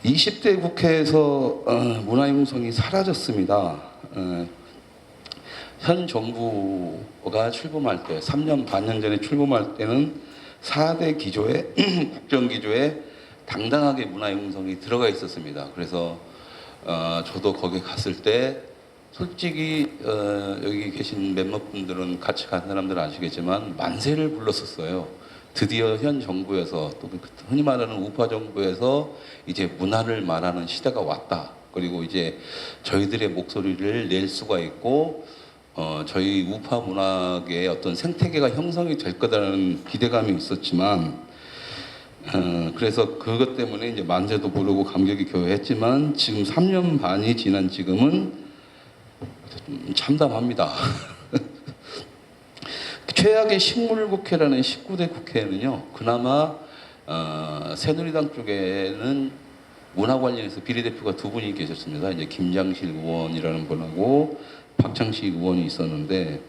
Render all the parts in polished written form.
20대 국회에서 문화융성이 사라졌습니다. 현 정부가 출범할 때, 3년 반년 전에 출범할 때는 4대 기조에 국정기조에 당당하게 문화융성이 들어가 있었습니다. 그래서 저도 거기 갔을 때 솔직히 여기 계신 몇몇 분들은 같이 간 사람들은 아시겠지만 만세를 불렀었어요. 드디어 현 정부에서 또 흔히 말하는 우파 정부에서 이제 문화를 말하는 시대가 왔다. 그리고 이제 저희들의 목소리를 낼 수가 있고 저희 우파 문학의 어떤 생태계가 형성이 될 거다라는 기대감이 있었지만 그래서 그것 때문에 이제 만세도 부르고 감격이 교회했지만 지금 3년 반이 지난 지금은 좀 참담합니다. 최악의 식물국회라는 19대 국회에는요, 그나마 새누리당 쪽에는 문화 관련해서 비례대표가 두 분이 계셨습니다. 이제 김장실 의원이라는 분하고 박창식 의원이 있었는데,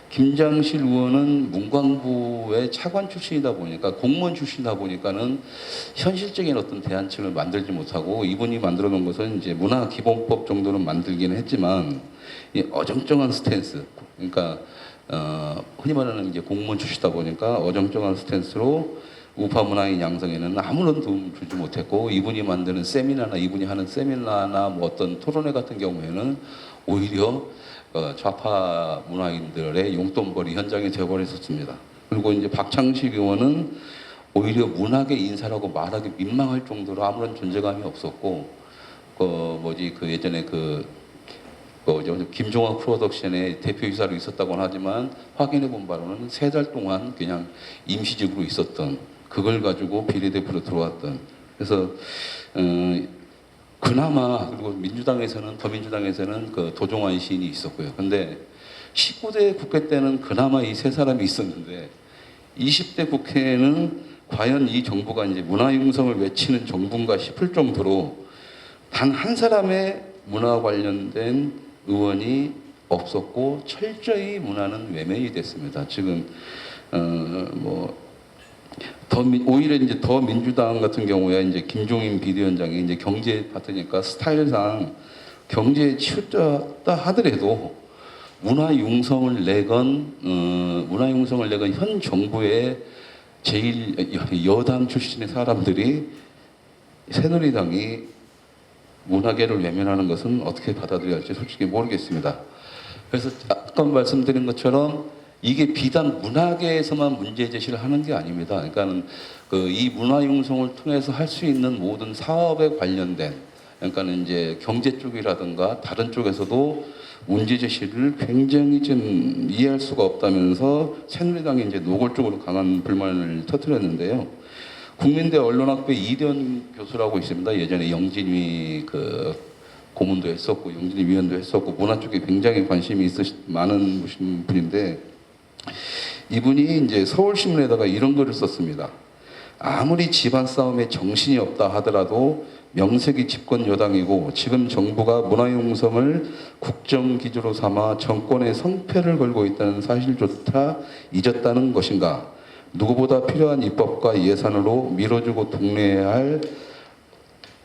김장실 의원은 문광부의 차관 출신이다 보니까, 공무원 출신이다 보니까는 현실적인 어떤 대안책을 만들지 못하고, 이분이 만들어 놓은 것은 이제 문화기본법 정도는 만들기는 했지만, 이 어정쩡한 스탠스, 그러니까 흔히 말하는 이제 공무원 출신이다 보니까 어정쩡한 스탠스로 우파 문화인 양성에는 아무런 도움을 주지 못했고, 이분이 만드는 세미나나 이분이 하는 세미나나 뭐 어떤 토론회 같은 경우에는 오히려 좌파 문화인들의 용돈벌이 현장이 되어버렸었습니다. 그리고 이제 박창식 의원은 오히려 문학의 인사라고 말하기 민망할 정도로 아무런 존재감이 없었고, 예전에 김종학 프로덕션의 대표이사로 있었다고는 하지만 확인해 본 바로는 3달 동안 그냥 임시직으로 있었던, 그걸 가지고 비례대표로 들어왔던. 그래서 그나마, 그리고 더민주당에서는 그 도종환 시인이 있었고요. 근데 19대 국회 때는 그나마 이 3사람이 있었는데 20대 국회에는 과연 이 정부가 이제 문화융성을 외치는 정부인가 싶을 정도로 단 한 사람의 문화 관련된 의원이 없었고 철저히 문화는 외면이 됐습니다. 지금 오히려 이제 더 민주당 같은 경우에 이제 김종인 비대위원장이 이제 경제 파트니까 스타일상 경제에 치우쳤다 하더라도 문화융성을 내건 현 정부의 제일 여당 출신의 사람들이, 새누리당이 문화계를 외면하는 것은 어떻게 받아들여야 할지 솔직히 모르겠습니다. 그래서 아까 말씀드린 것처럼 이게 비단 문화계에서만 문제 제시를 하는 게 아닙니다. 그러니까는 이 문화융성을 통해서 할 수 있는 모든 사업에 관련된, 그러니까는 이제 경제 쪽이라든가 다른 쪽에서도 문제 제시를 굉장히 좀 이해할 수가 없다면서 새누리당이 이제 노골적으로 강한 불만을 터뜨렸는데요. 국민대 언론학회 이대원 교수라고 있습니다. 예전에 영진위 고문도 했었고 영진위 위원도 했었고 문화 쪽에 굉장히 관심이 많은 분인데, 이분이 이제 서울신문에다가 이런 글을 썼습니다. 아무리 집안 싸움에 정신이 없다 하더라도 명색이 집권 여당이고 지금 정부가 문화융성을 국정기조로 삼아 정권의 성패를 걸고 있다는 사실조차 잊었다는 것인가? 누구보다 필요한 입법과 예산으로 밀어주고 독려해야 할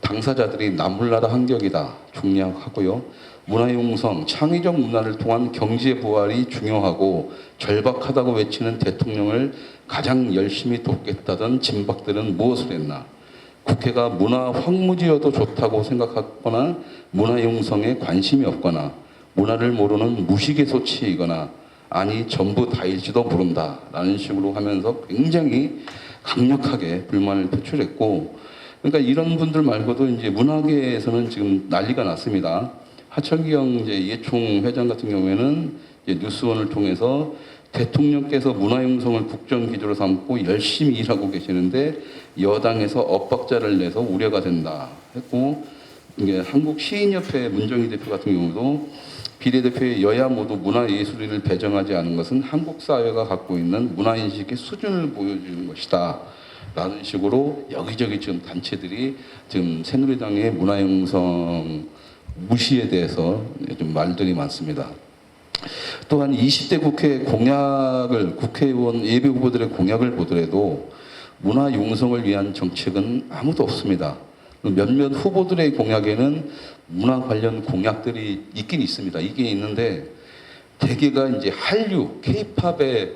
당사자들이 남불나라 한격이다 중량하고요. 문화융성, 창의적 문화를 통한 경제 부활이 중요하고 절박하다고 외치는 대통령을 가장 열심히 돕겠다던 진박들은 무엇을 했나? 국회가 문화 황무지여도 좋다고 생각하거나 문화융성에 관심이 없거나 문화를 모르는 무식의 소치이거나 아니 전부 다일지도 모른다 라는 식으로 하면서 굉장히 강력하게 불만을 표출했고, 그러니까 이런 분들 말고도 이제 문화계에서는 지금 난리가 났습니다. 하철기영 이제 예총 회장 같은 경우에는 이제 뉴스원을 통해서 대통령께서 문화융성을 국정기조로 삼고 열심히 일하고 계시는데 여당에서 엇박자를 내서 우려가 된다 했고, 이게 한국시인협회 문정희 대표 같은 경우도 비례대표의 여야 모두 문화예술인을 배정하지 않은 것은 한국 사회가 갖고 있는 문화인식의 수준을 보여주는 것이다 라는 식으로 여기저기 지금 단체들이 지금 새누리당의 문화융성 무시에 대해서 좀 말들이 많습니다. 또한 20대 국회 공약을, 국회의원 예비 후보들의 공약을 보더라도 문화융성을 위한 정책은 아무도 없습니다. 몇몇 후보들의 공약에는 문화 관련 공약들이 있긴 있습니다. 있긴 있는데 대개가 이제 한류, 케이팝에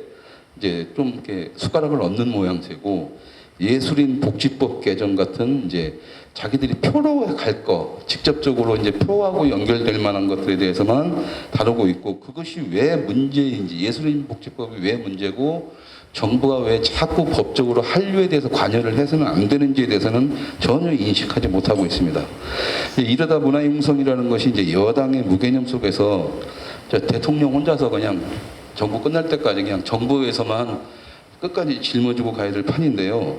이제 좀 이렇게 숟가락을 얹는 모양새고 예술인 복지법 개정 같은 이제 자기들이 표로 갈 거, 직접적으로 이제 표하고 연결될 만한 것들에 대해서만 다루고 있고 그것이 왜 문제인지 예술인 복지법이 왜 문제고 정부가 왜 자꾸 법적으로 한류에 대해서 관여를 해서는 안 되는지에 대해서는 전혀 인식하지 못하고 있습니다. 이러다 문화융성이라는 것이 이제 여당의 무개념 속에서 대통령 혼자서 그냥 정부 끝날 때까지 그냥 정부에서만 끝까지 짊어지고 가야 될 판인데요.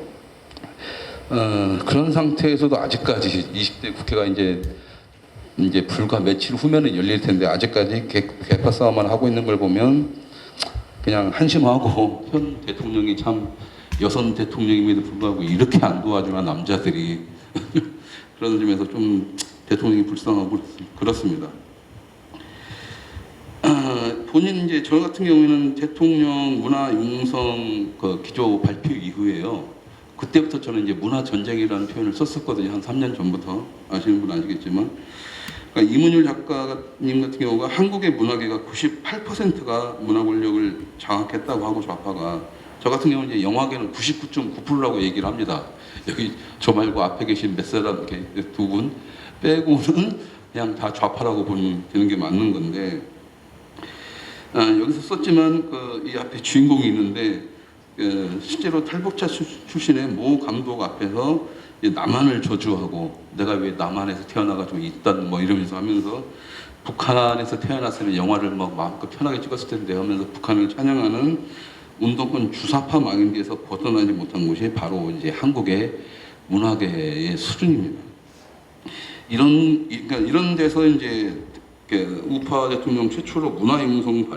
그런 상태에서도 아직까지 20대 국회가 이제 불과 며칠 후면은 열릴 텐데 아직까지 개파 싸움만 하고 있는 걸 보면 그냥 한심하고 현 대통령이 참 여성 대통령임에도 불구하고 이렇게 안 도와주는 남자들이 그런 점에서 좀 대통령이 불쌍하고 그렇습니다. 본인 이제 저 같은 경우에는 대통령 문화융성 그 기조 발표 이후에요. 그때부터 저는 이제 문화전쟁이라는 표현을 썼었거든요. 한 3년 전부터 아시는 분 아시겠지만. 그러니까 이문율 작가님 같은 경우가 한국의 문화계가 98%가 문화 권력을 장악했다고 하고 좌파가 저 같은 경우는 이제 영화계는 99.9%라고 얘기를 합니다. 여기 저 말고 앞에 계신 몇 사람 이렇게 두 분 빼고는 그냥 다 좌파라고 보면 되는 게 맞는 건데 여기서 썼지만 이 앞에 주인공이 있는데 실제로 탈북자 출신의 모 감독 앞에서 남한을 저주하고 내가 왜 남한에서 태어나가지고 있단 뭐 이러면서 하면서 북한에서 태어났으면 영화를 막 마음껏 편하게 찍었을 텐데 하면서 북한을 찬양하는 운동권 주사파 망인지에서 벗어나지 못한 것이 바로 이제 한국의 문화계의 수준입니다. 그러니까 이런 데서 이제 우파 대통령 최초로 문화융성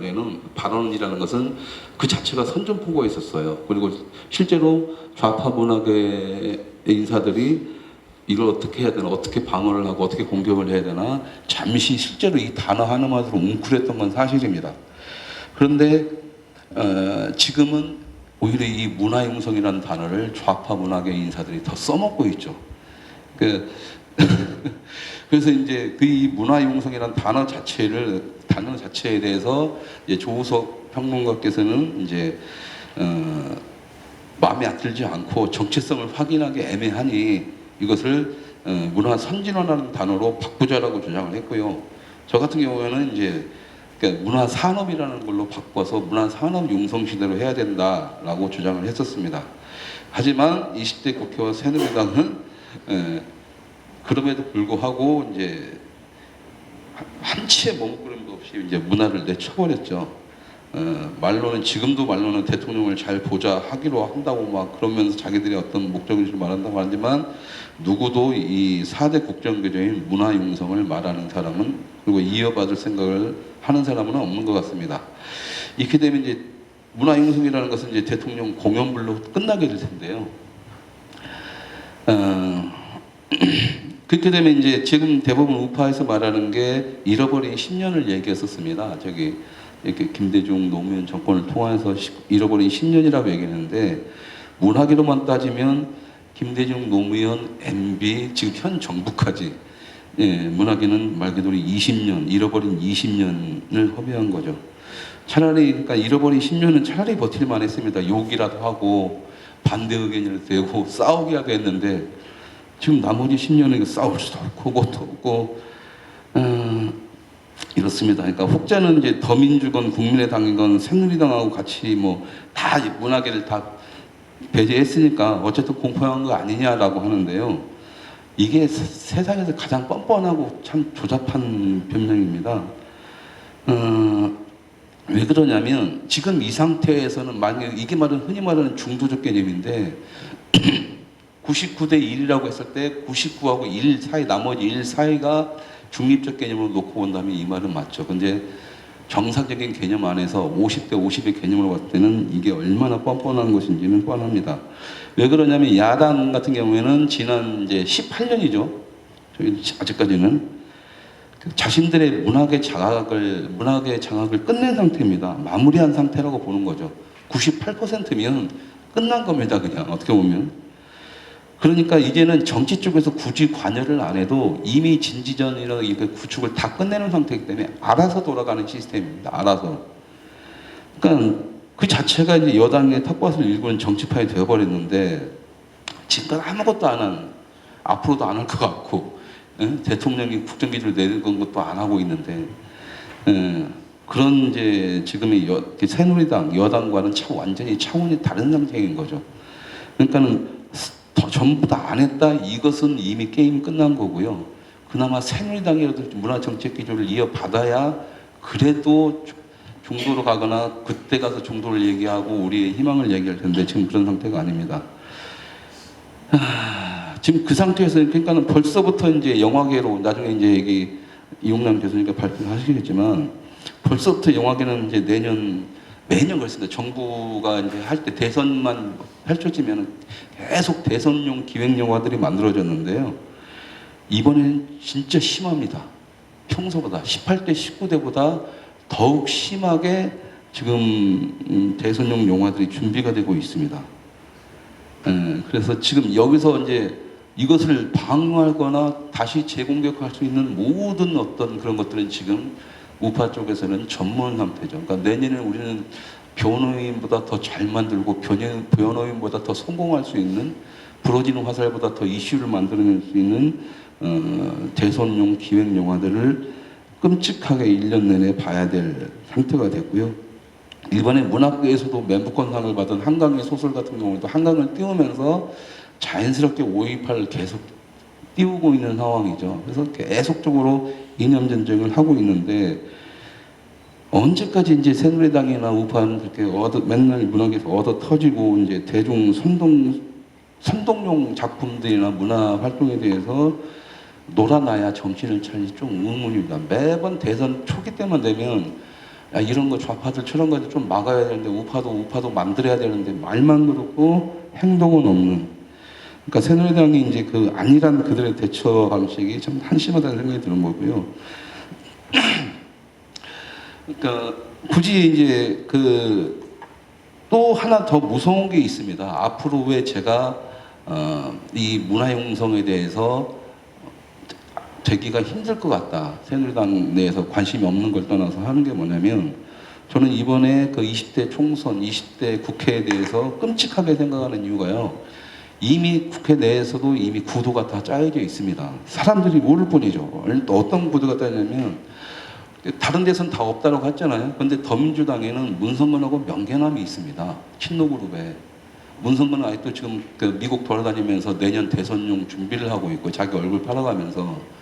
발언이라는 것은 그 자체가 선전포고에 있었어요. 그리고 실제로 좌파 문화계 인사들이 이걸 어떻게 해야 되나, 어떻게 방어를 하고 어떻게 공격을 해야 되나 잠시 실제로 이 단어 하나만으로 웅크렸던 건 사실입니다. 그런데 지금은 오히려 이 문화융성이라는 단어를 좌파 문화계 인사들이 더 써먹고 있죠. 그래서 이제 이 문화융성이라는 단어 자체에 대해서 이제 조우석 평론가께서는 이제 마음에 안 들지 않고 정체성을 확인하기 애매하니 이것을 문화 선진화라는 단어로 바꾸자라고 주장을 했고요. 저 같은 경우에는 이제 문화 산업이라는 걸로 바꿔서 문화 산업 융성 시대로 해야 된다라고 주장을 했었습니다. 하지만 20대 국회와 새누리당은 그럼에도 불구하고 이제 한치의 머뭇거림도 없이 이제 문화를 내쳐버렸죠. 지금도 말로는 대통령을 잘 보자 하기로 한다고 막 그러면서 자기들이 어떤 목적의식을 말한다고 하지만 누구도 이 4대 국정교재인 문화융성을 말하는 사람은 그리고 이어받을 생각을 하는 사람은 없는 것 같습니다. 이렇게 되면 이제 문화융성이라는 것은 이제 대통령 공연불로 끝나게 될 텐데요. 그렇게 되면 이제 지금 대부분 우파에서 말하는 게 잃어버린 10년을 얘기했었습니다. 이렇게 김대중 노무현 정권을 통해서 잃어버린 10년이라고 얘기했는데 문화계로만 따지면 김대중 노무현 MB 지금 현 정부까지 문화계는 말 그대로 20년 잃어버린 20년을 허비한 거죠. 차라리 그러니까 잃어버린 10년은 차라리 버틸만 했습니다. 욕이라도 하고 반대 의견을 대고 싸우기라도 했는데 지금 나머지 10년은 싸울 수도 없고 그것도 없고 이렇습니다. 그러니까 혹자는 이제 더민주건 국민의당이건 새누리당하고 같이 뭐 다 문화계를 다 배제했으니까 어쨌든 공포한 거 아니냐라고 하는데요. 이게 세상에서 가장 뻔뻔하고 참 조잡한 변명입니다. 왜 그러냐면 지금 이 상태에서는 만약에 이게 흔히 말하는 중도적 개념인데 99대 1이라고 했을 때 99하고 1 사이 나머지 1 사이가 중립적 개념으로 놓고 본다면 이 말은 맞죠. 근데 정상적인 개념 안에서 50대 50의 개념으로 봤을 때는 이게 얼마나 뻔뻔한 것인지는 뻔합니다. 왜 그러냐면 야당 같은 경우에는 지난 이제 18년이죠. 저희 아직까지는 자신들의 문학의 장악을 끝낸 상태입니다. 마무리한 상태라고 보는 거죠. 98%면 끝난 겁니다. 그냥 어떻게 보면. 그러니까 이제는 정치 쪽에서 굳이 관여를 안 해도 이미 진지전이나 이 구축을 다 끝내는 상태이기 때문에 알아서 돌아가는 시스템입니다. 알아서. 그러니까 그 자체가 이제 여당의 텃밭을 일구는 정치판이 되어버렸는데 지금까지 아무것도 안 한, 앞으로도 안 할 것 같고, 대통령이 국정기조를 내는 것도 안 하고 있는데, 그런 이제 지금의 새누리당 여당과는 완전히 차원이 다른 상태인 거죠. 그러니까는 전부 다 안 했다. 이것은 이미 게임 끝난 거고요. 그나마 새누리당이라도 문화정책기조를 이어받아야 그래도 중도로 가거나 그때 가서 중도를 얘기하고 우리의 희망을 얘기할 텐데 지금 그런 상태가 아닙니다. 지금 그 상태에서 그러니까는 벌써부터 이제 영화계로 나중에 이제 여기 이용남 교수님께 발표하시겠지만 벌써부터 영화계는 이제 매년 그렇습니다. 정부가 이제 할 때 대선만 펼쳐지면 계속 대선용 기획 영화들이 만들어졌는데요. 이번에는 진짜 심합니다. 평소보다 18대 19대보다 더욱 심하게 지금 대선용 영화들이 준비가 되고 있습니다. 그래서 지금 여기서 이제 이것을 방어하거나 다시 재공격할 수 있는 모든 어떤 그런 것들은 지금 우파 쪽에서는 전문 상태죠. 그러니까 내년에 우리는 변호인보다 더 잘 만들고 변호인보다 더 성공할 수 있는 부러지는 화살보다 더 이슈를 만들어낼 수 있는 대선용 기획 영화들을 끔찍하게 1년 내내 봐야 될 상태가 됐고요. 이번에 문학계에서도 멘부권상을 받은 한강의 소설 같은 경우도 한강을 띄우면서 자연스럽게 5.18을 계속 띄우고 있는 상황이죠. 그래서 계속적으로 이념 전쟁을 하고 있는데 언제까지 이제 새누리당이나 우파는 그렇게 맨날 문학에서 얻어 터지고 이제 대중 선동용 작품들이나 문화 활동에 대해서 놀아나야 정신을 차리지 좀 의문입니다. 매번 대선 초기 때만 되면 야, 이런 거 좌파들 저런 거 좀 막아야 되는데 우파도 만들어야 되는데 말만 그렇고 행동은 없는. 그러니까 새누리당이 이제 그 아니란 그들의 대처 방식이 참 한심하다는 생각이 드는 거고요. 그러니까 굳이 이제 또 하나 더 무서운 게 있습니다. 앞으로 왜 제가 이 문화융성에 대해서 되기가 힘들 것 같다. 새누리당 내에서 관심이 없는 걸 떠나서 하는 게 뭐냐면 저는 이번에 그 20대 총선, 20대 국회에 대해서 끔찍하게 생각하는 이유가요. 이미 국회 내에서도 이미 구도가 다 짜여져 있습니다. 사람들이 모를 뿐이죠. 어떤 구도가 짜여냐면 다른 데서는 다 없다고 했잖아요. 그런데 더민주당에는 문성근하고 명계남이 있습니다. 친노그룹에. 문성근은 아직도 지금 미국 돌아다니면서 내년 대선용 준비를 하고 있고 자기 얼굴 팔아가면서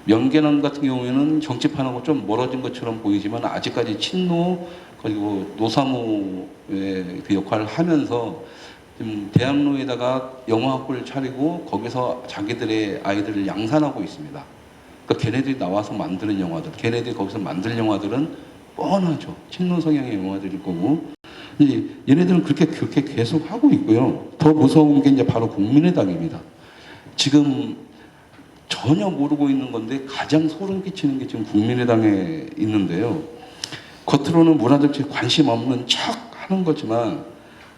명계남 같은 경우에는 정치판하고 좀 멀어진 것처럼 보이지만 아직까지 친노 그리고 노사모의 그 역할을 하면서 지금 대학로에다가 영화학부를 차리고 거기서 자기들의 아이들을 양산하고 있습니다. 그러니까 걔네들이 나와서 만드는 영화들, 걔네들이 거기서 만들 영화들은 뻔하죠. 친노 성향의 영화들일 거고. 이제 얘네들은 그렇게 계속 하고 있고요. 더 무서운 게 이제 바로 국민의당입니다. 지금 전혀 모르고 있는 건데 가장 소름 끼치는 게 지금 국민의당에 있는데요. 겉으로는 문화정치에 관심 없는 척 하는 거지만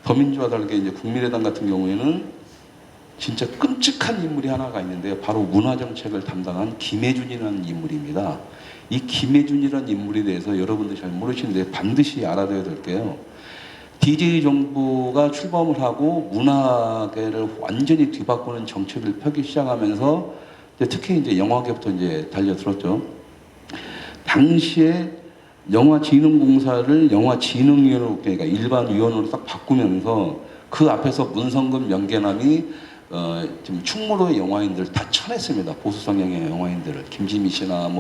더민주와 다르게 이제 국민의당 같은 경우에는 진짜 끔찍한 인물이 하나가 있는데요. 바로 문화정책을 담당한 김혜준이라는 인물입니다. 이 김혜준이라는 인물에 대해서 여러분들이 잘 모르시는데 반드시 알아둬야 될 게요. DJ 정부가 출범을 하고 문화계를 완전히 뒤바꾸는 정책을 펴기 시작하면서 특히 이제 영화계부터 이제 달려들었죠. 당시에 영화진흥공사를 영화진흥위원회로 그러니까 일반 위원으로 딱 바꾸면서 그 앞에서 문성근 명계남이 지금 충무로의 영화인들 다 쳐냈습니다. 보수 성향의 영화인들을 김지미 씨나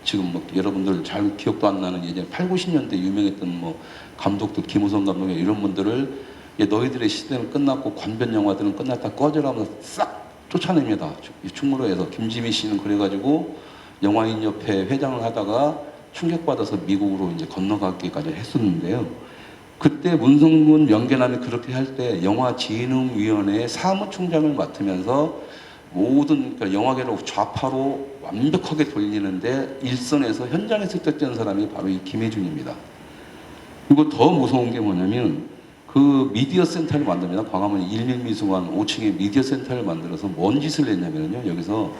지금 여러분들 잘 기억도 안 나는 예전 8, 90년대 유명했던 감독들 김우성 감독 이런 분들을 너희들의 시대는 끝났고 관변 영화들은 끝났다 꺼져라면서 싹 쫓아냅니다. 충무로에서 김지미 씨는 그래가지고 영화인협회 회장을 하다가 충격받아서 미국으로 이제 건너가기까지 했었는데요. 그때 문성근 명계남이 그렇게 할 때 영화진흥위원회 사무총장을 맡으면서 모든 그러니까 영화계를 좌파로 완벽하게 돌리는데 일선에서 현장에서 뛰었던 사람이 바로 이 김혜준입니다. 그리고 더 무서운 게 뭐냐면 그 미디어 센터를 만듭니다. 광화문 11미술관 5층에 미디어 센터를 만들어서 뭔 짓을 했냐면요. 여기서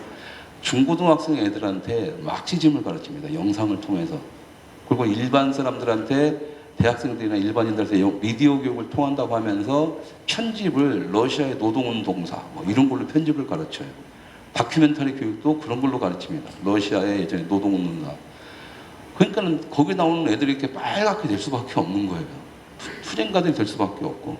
중고등학생 애들한테 막시즘을 가르칩니다. 영상을 통해서. 그리고 일반 사람들한테 대학생들이나 일반인들한테 미디어 교육을 통한다고 하면서 편집을 러시아의 노동운동사 뭐 이런 걸로 편집을 가르쳐요. 다큐멘터리 교육도 그런 걸로 가르칩니다. 러시아의 예전에 노동운동사. 그러니까는 거기 나오는 애들이 이렇게 빨갛게 될 수밖에 없는 거예요. 투쟁가들이 될 수밖에 없고.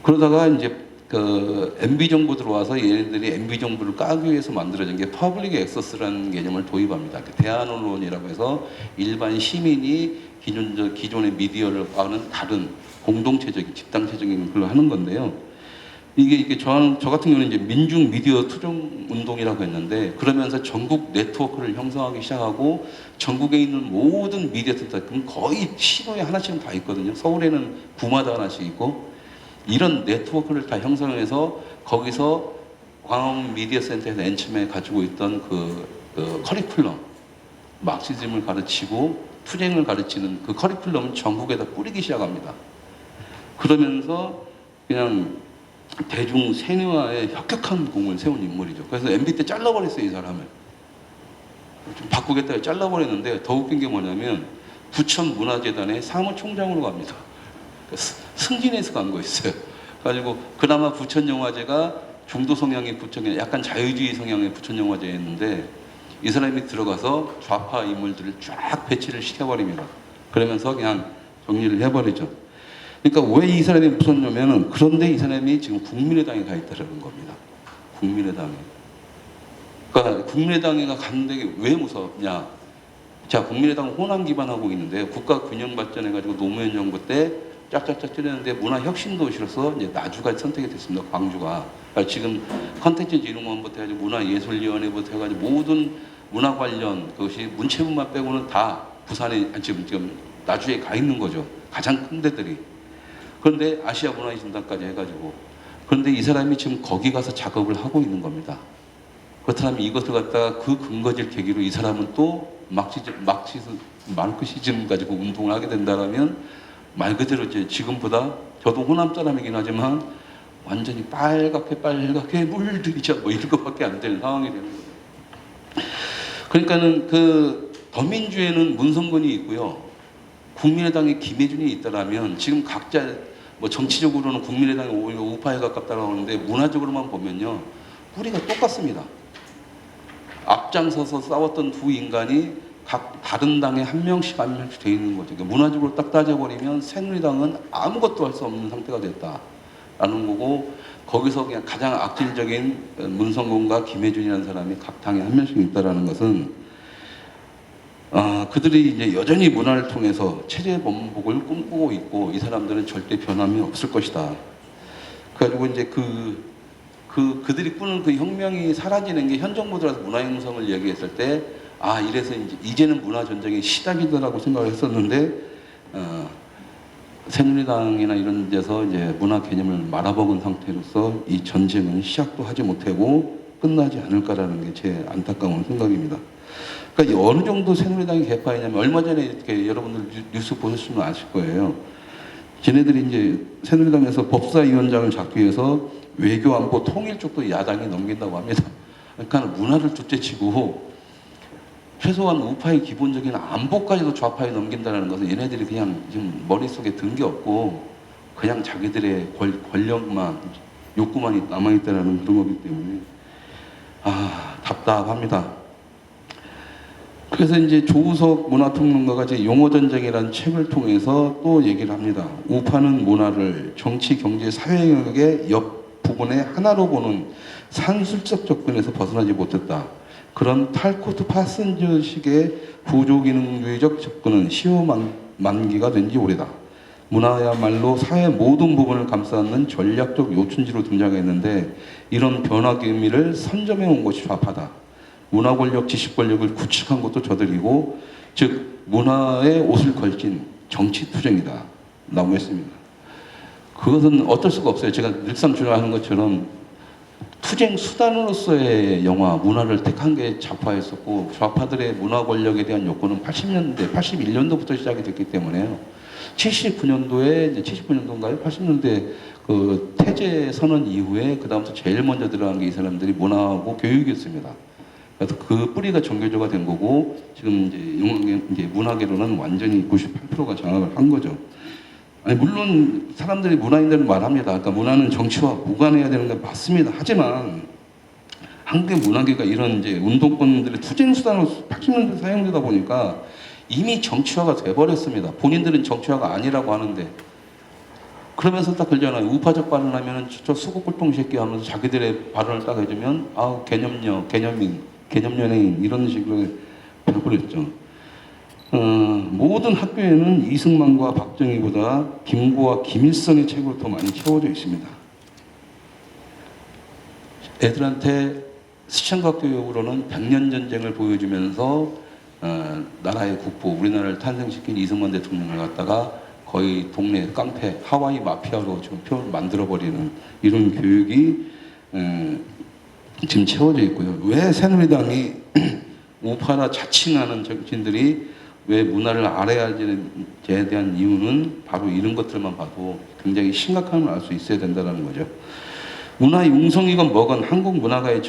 그러다가 이제 그 MB 정부 들어와서 얘네들이 MB 정부를 까기 위해서 만들어진 게 퍼블릭 액세스라는 개념을 도입합니다. 대한 언론이라고 해서 일반 시민이 기존의 미디어를 하는 다른 공동체적인 집단체적인 걸 하는 건데요. 이게 저 같은 경우는 이제 민중 미디어 투쟁 운동이라고 했는데 그러면서 전국 네트워크를 형성하기 시작하고 전국에 있는 모든 미디어 센터 거의 시도에 하나씩은 다 있거든요. 서울에는 구마다 하나씩 있고 이런 네트워크를 다 형성해서 거기서 광화문 미디어 센터에서 맨 처음에 가지고 있던 그 커리큘럼 막시즘을 가르치고 투쟁을 가르치는 그 커리큘럼을 전국에다 뿌리기 시작합니다. 그러면서 그냥 대중 세뇌화에 혁혁한 공을 세운 인물이죠. 그래서 MB 때 잘라버렸어요, 이 사람을. 좀 바꾸겠다고 잘라버렸는데 더 웃긴 게 뭐냐면 부천 문화재단의 사무총장으로 갑니다. 승진해서 간 거였어요. 그래가지고 그나마 부천영화제가 중도 성향의 부천이 약간 자유주의 성향의 부천영화제였는데 이 사람이 들어가서 좌파 인물들을 쫙 배치를 시켜버립니다. 그러면서 그냥 정리를 해버리죠. 그러니까 왜 이 사람이 무섭냐면은 그런데 이 사람이 지금 국민의당에 가 있다는 겁니다. 국민의당에. 그러니까 국민의당에가 갔는데 왜 무섭냐? 자, 국민의당은 호남 기반하고 있는데 국가 균형 발전해가지고 노무현 정부 때 짝짝짝 찌르는데 문화혁신도시로서 이제 나주가 선택이 됐습니다. 광주가. 그러니까 지금 컨텐츠 진흥원부터 해가지고 문화예술위원회부터 해가지고 모든 문화 관련 그것이 문체부만 빼고는 다 부산에 지금 나주에 가 있는 거죠. 가장 큰 데들이. 그런데 아시아 문화유산단까지 해가지고 그런데 이 사람이 지금 거기 가서 작업을 하고 있는 겁니다. 그렇다면 이것을 갖다가 그 근거지를 계기로 이 사람은 또 마르크시즘 가지고 운동을 하게 된다면 말 그대로 이제 지금보다 저도 호남 사람이긴 하지만 완전히 빨갛게 물들이자 뭐 이런 것밖에 안 될 상황이 되는 거예요. 그러니까는 그 더민주에는 문성근이 있고요. 국민의당에 김혜준이 있다라면 지금 각자 뭐 정치적으로는 국민의당이 오히려 우파에 가깝다고 하는데 문화적으로만 보면요. 뿌리가 똑같습니다. 앞장서서 싸웠던 두 인간이 각 다른 당에 한 명씩 돼 있는 거죠. 그러니까 문화적으로 딱 따져버리면 새누리당은 아무것도 할 수 없는 상태가 됐다라는 거고 거기서 그냥 가장 악질적인 문성근과 김혜준이라는 사람이 각 당에 한 명씩 있다라는 것은 그들이 이제 여전히 문화를 통해서 체제 번복을 꿈꾸고 있고 이 사람들은 절대 변함이 없을 것이다. 그래가지고 이제 그들이 꾸는 그 혁명이 사라지는 게 현 정부 들어서 문화형성을 얘기했을 때 이래서 이제는 문화 전쟁의 시작이다라고 생각을 했었는데 새누리당이나 이런 데서 이제 문화 개념을 말아먹은 상태로서 이 전쟁은 시작도 하지 못하고 끝나지 않을까라는 게 제 안타까운 생각입니다. 그러니까 어느 정도 새누리당이 개파이냐면 얼마 전에 이렇게 여러분들 뉴스 보셨으면 아실 거예요. 쟤네들이 이제 새누리당에서 법사위원장을 잡기 위해서 외교 안보 통일 쪽도 야당이 넘긴다고 합니다. 그러니까 문화를 둘째치고 최소한 우파의 기본적인 안보까지도 좌파에 넘긴다는 것은 얘네들이 그냥 지금 머릿속에 든 게 없고 그냥 자기들의 권력만 욕구만 남아있다는 그런 거기 때문에 답답합니다. 그래서 이제 조우석 문화평론가가 이제 용어전쟁이라는 책을 통해서 또 얘기를 합니다. 우파는 문화를 정치, 경제, 사회 영역의 옆 부분의 하나로 보는 산술적 접근에서 벗어나지 못했다. 그런 탈코트 파슨저식의 구조기능주의적 접근은 시효 만기가 된 지 오래다. 문화야말로 사회 모든 부분을 감싸는 전략적 요충지로 등장했는데 이런 변화 기미를 선점해 온 것이 좌파다. 문화 권력, 지식 권력을 구축한 것도 저들이고 즉 문화에 옷을 걸친 정치 투쟁이다 라고 했습니다. 그것은 어쩔 수가 없어요. 제가 늘상 주장하는 것처럼 투쟁 수단으로서의 영화, 문화를 택한 게 좌파였었고 좌파들의 문화 권력에 대한 욕구는 80년대, 81년도부터 시작이 됐기 때문에요. 79년도에 이제 79년도인가요? 80년대 그 태제 선언 이후에 그 다음부터 제일 먼저 들어간 게 이 사람들이 문화하고 교육이었습니다. 그래서 그 뿌리가 정교조가 된 거고 지금 이제 문화계로는 완전히 98%가 장악을 한 거죠. 아니 물론 사람들이 문화인들은 말합니다. 그러니까 문화는 정치와 무관해야 되는 게 맞습니다. 하지만 한국의 문화계가 이런 이제 운동권들의 투쟁 수단으로 80년대 사용되다 보니까 이미 정치화가 돼버렸습니다. 본인들은 정치화가 아니라고 하는데 그러면서 딱 그러잖아요. 우파적 발언하면은 저 수고골통 새끼 하면서 자기들의 발언을 딱 해주면 아 개념녀, 개념인, 개념연예인 이런 식으로 돼버렸죠. 모든 학교에는 이승만과 박정희보다 김구와 김일성의 책으로 더 많이 채워져 있습니다. 애들한테 시청각 교육으로는 100년 전쟁을 보여주면서 나라의 국보, 우리나라를 탄생시킨 이승만 대통령을 갖다가 거의 동네 깡패, 하와이 마피아로 지금 표현을 만들어버리는 이런 교육이 지금 채워져 있고요. 왜 새누리당이 우파나 자칭하는 정치인들이 왜 문화를 알아야 되는지에 대한 이유는 바로 이런 것들만 봐도 굉장히 심각함을 알 수 있어야 된다는 거죠. 문화 융성이건 뭐건 한국 문화가의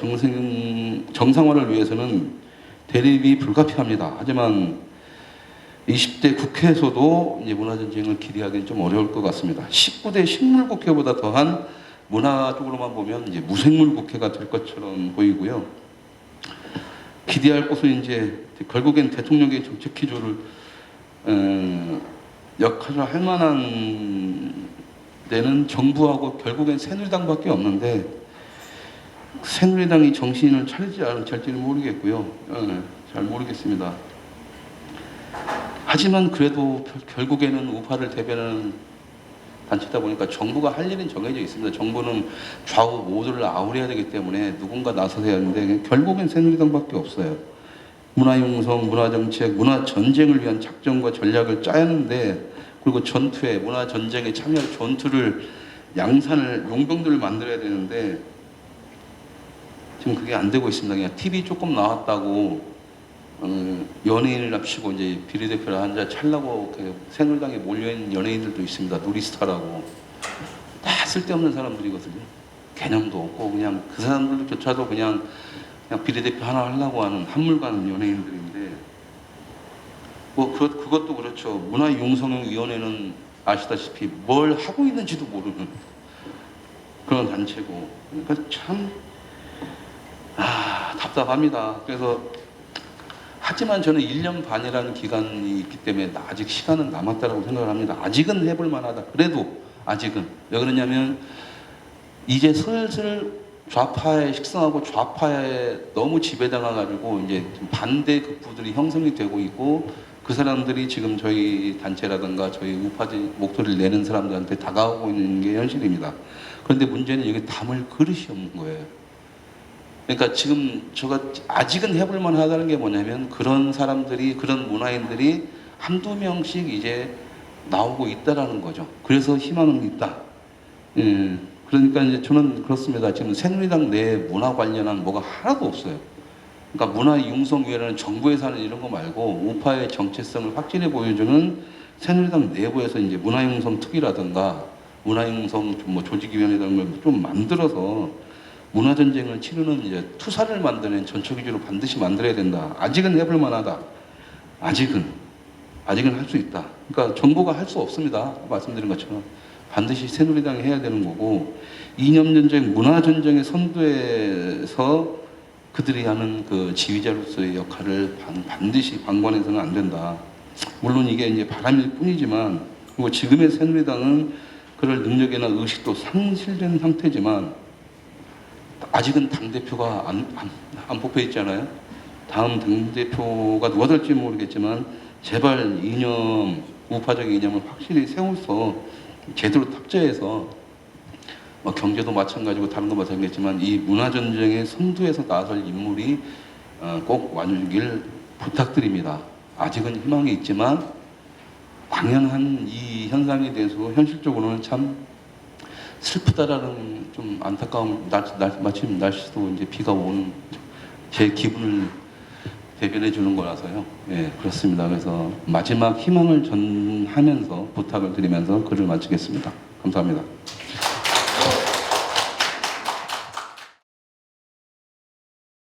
정상화를 위해서는 대립이 불가피합니다. 하지만 20대 국회에서도 이제 문화전쟁을 기대하기는 좀 어려울 것 같습니다. 19대 식물국회보다 더한 문화 쪽으로만 보면 이제 무생물국회가 될 것처럼 보이고요. 기대할 것은 이제 결국엔 대통령의 정책 기조를 역할을 할 만한 데는 정부하고 결국엔 새누리당밖에 없는데 새누리당이 정신을 차리지 않을지는 모르겠고요. 잘 모르겠습니다. 하지만 그래도 결국에는 우파를 대변하는 단체다 보니까 정부가 할 일은 정해져 있습니다. 정부는 좌우 모두를 아우려야 되기 때문에 누군가 나서야 하는데 결국엔 새누리당밖에 없어요. 문화융성, 문화정책, 문화전쟁을 위한 작전과 전략을 짜야 하는데 그리고 전투에 문화전쟁에 참여할 전투를 양산을 용병들을 만들어야 되는데 지금 그게 안 되고 있습니다. 그냥 TV 조금 나왔다고 연예인을 납치고 이제 비례대표를 앉아 찰라고 새누리당에 몰려있는 연예인들도 있습니다. 누리스타라고 다 쓸데없는 사람들이거든요. 개념도 없고 그냥 그 사람들조차도 그냥 비례대표 하나 하려고 하는 한물간 연예인들인데 뭐 그것도 그렇죠. 문화융성위원회는 아시다시피 뭘 하고 있는지도 모르는 그런 단체고 그러니까 참 답답합니다. 그래서 하지만 저는 1년 반이라는 기간이 있기 때문에 아직 시간은 남았다고 생각을 합니다. 아직은 해볼 만하다. 그래도 아직은 왜 그러냐면 이제 슬슬 좌파에 식성하고 좌파에 너무 지배당해가지고 이제 반대 극부들이 형성이 되고 있고 그 사람들이 지금 저희 단체라든가 저희 우파지 목소리를 내는 사람들한테 다가오고 있는 게 현실입니다. 그런데 문제는 여기 담을 그릇이 없는 거예요. 그러니까 지금 제가 아직은 해볼 만하다는 게 뭐냐면 그런 사람들이 그런 문화인들이 한두 명씩 이제 나오고 있다라는 거죠. 그래서 희망은 있다. 그러니까 이제 저는 그렇습니다. 지금 새누리당 내 문화 관련한 뭐가 하나도 없어요. 그러니까 문화융성위원회는 정부에서 하는 이런 거 말고 우파의 정체성을 확실히 보여주는 새누리당 내부에서 이제 문화융성 특위라든가 문화융성 뭐 조직위원회라는 걸 좀 만들어서 문화전쟁을 치르는 이제 투사를 만드는 전초기조로 반드시 만들어야 된다. 아직은 해볼 만하다. 아직은 할 수 있다. 그러니까 정부가 할 수 없습니다. 말씀드린 것처럼 반드시 새누리당이 해야 되는 거고 이념전쟁, 문화전쟁의 선두에서 그들이 하는 그 지휘자로서의 역할을 반드시 방관해서는 안 된다. 물론 이게 이제 바람일 뿐이지만 그리고 지금의 새누리당은 그럴 능력이나 의식도 상실된 상태지만 아직은 당대표가 안 뽑혀 있잖아요. 다음 당대표가 누가 될지 모르겠지만 제발 이념, 우파적 이념을 확실히 세워서 제대로 탑재해서 뭐 경제도 마찬가지고 다른 거 마찬가지겠지만 이 문화전쟁의 선두에서 나설 인물이 꼭 와주길 부탁드립니다. 아직은 희망이 있지만 당연한 이 현상에 대해서 현실적으로는 참 슬프다라는 좀 안타까움, 마침 날씨도 이제 비가 오는 제 기분을 대변해 주는 거라서요. 예, 그렇습니다. 그래서 마지막 희망을 전하면서 부탁을 드리면서 글을 마치겠습니다. 감사합니다.